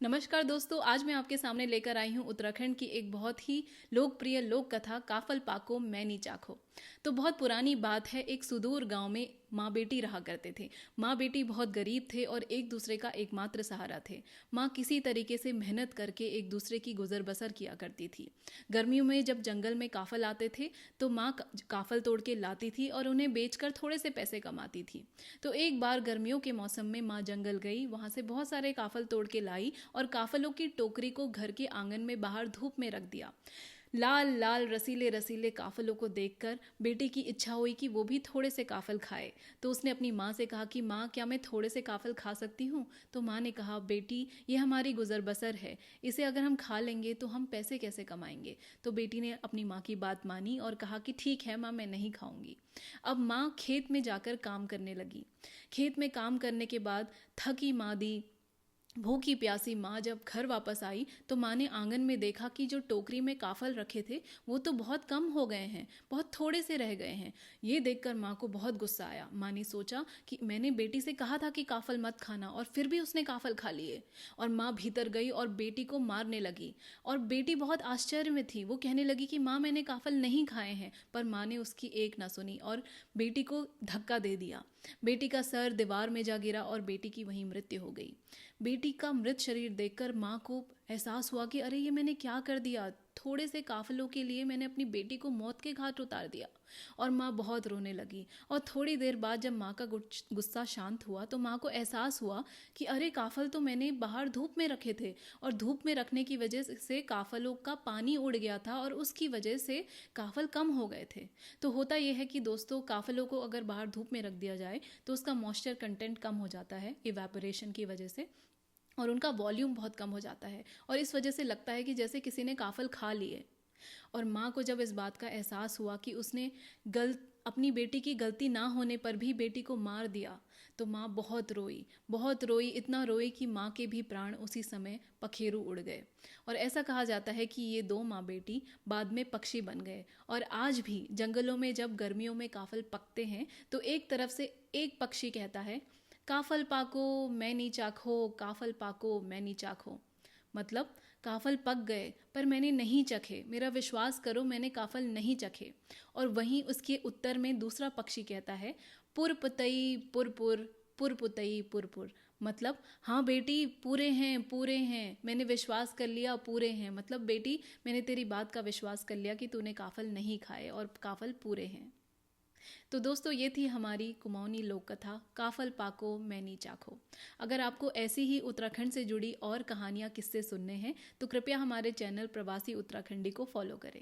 नमस्कार दोस्तों, आज मैं आपके सामने लेकर आई हूँ उत्तराखंड की एक बहुत ही लोकप्रिय लोक कथा काफल पाको मैनी चाखो। तो बहुत पुरानी बात है, एक सुदूर गांव में माँ बेटी रहा करते थे। माँ बेटी बहुत गरीब थे और एक दूसरे का एकमात्र सहारा थे। माँ किसी तरीके से मेहनत करके एक दूसरे की गुजर बसर किया करती थी। गर्मियों में जब जंगल में काफल आते थे तो माँ काफल तोड़ के लाती थी और उन्हें बेचकर थोड़े से पैसे कमाती थी। तो एक बार गर्मियों के मौसम में माँ जंगल गई, वहां से बहुत सारे काफल तोड़ के लाई और काफलों की टोकरी को घर के आंगन में बाहर धूप में रख दिया। लाल लाल रसीले रसीले काफलों को देखकर बेटी की इच्छा हुई कि वो भी थोड़े से काफल खाए। तो उसने अपनी माँ से कहा कि माँ, क्या मैं थोड़े से काफल खा सकती हूँ? तो माँ ने कहा, बेटी ये हमारी गुजर बसर है, इसे अगर हम खा लेंगे तो हम पैसे कैसे कमाएंगे? तो बेटी ने अपनी माँ की बात मानी और कहा कि ठीक है माँ, मैं नहीं खाऊंगी। अब माँ खेत में जाकर काम करने लगी। खेत में काम करने के बाद थकी मादी भूखी प्यासी माँ जब घर वापस आई तो माँ ने आंगन में देखा कि जो टोकरी में काफल रखे थे वो तो बहुत कम हो गए हैं, बहुत थोड़े से रह गए हैं। ये देखकर माँ को बहुत गुस्सा आया। माँ ने सोचा कि मैंने बेटी से कहा था कि काफल मत खाना और फिर भी उसने काफल खा लिए। और माँ भीतर गई और बेटी को मारने लगी। और बेटी बहुत आश्चर्य में थी, वो कहने लगी कि माँ, मैंने काफल नहीं खाए हैं। पर माँ ने उसकी एक ना सुनी और बेटी को धक्का दे दिया। बेटी का सर दीवार में जा गिरा और बेटी की वहीं मृत्यु हो गई। बेटी का मृत शरीर देखकर माँ को एहसास हुआ कि अरे ये मैंने क्या कर दिया, थोड़े से काफिलों के लिए मैंने अपनी बेटी को मौत के घाट उतार दिया। और माँ बहुत रोने लगी। और थोड़ी देर बाद जब माँ का गुस्सा शांत हुआ तो माँ को एहसास हुआ कि अरे काफल तो मैंने बाहर धूप में रखे थे और धूप में रखने की वजह से काफलों का पानी उड़ गया था और उसकी वजह से काफल कम हो गए थे। तो होता यह है कि दोस्तों, काफलों को अगर बाहर धूप में रख दिया जाए तो उसका मॉइस्चर कंटेंट कम हो जाता है इवेपोरेशन की वजह से, और उनका वॉल्यूम बहुत कम हो जाता है और इस वजह से लगता है कि जैसे किसी ने काफल खा लिए। और माँ को जब इस बात का एहसास हुआ कि उसने अपनी बेटी की गलती ना होने पर भी बेटी को मार दिया तो माँ बहुत रोई, इतना रोई कि माँ के भी प्राण उसी समय पखेरु उड़ गए। और ऐसा कहा जाता है कि ये दो माँ बेटी बाद में पक्षी बन गए। और आज भी जंगलों में जब गर्मियों में काफल पकते हैं तो एक तरफ से एक पक्षी कहता है, काफल पाको मैनी चाखो, काफल पाको मैनी चाखो। मतलब काफल पक गए पर मैंने नहीं चखे, मेरा विश्वास करो मैंने काफल नहीं चखे। और वहीं उसके उत्तर में दूसरा पक्षी कहता है, पुरपुतई पुरपुर, पुरपुतई पुरपुर। मतलब हाँ बेटी, पूरे हैं, मैंने विश्वास कर लिया, पूरे हैं। मतलब बेटी, मैंने तेरी बात का विश्वास कर लिया कि तूने काफल नहीं खाए और काफल पूरे हैं। तो दोस्तों, ये थी हमारी कुमाऊनी लोक कथा काफल पाको मैनी चाखो। अगर आपको ऐसी ही उत्तराखंड से जुड़ी और कहानियाँ किस्से सुनने हैं तो कृपया हमारे चैनल प्रवासी उत्तराखंडी को फॉलो करें।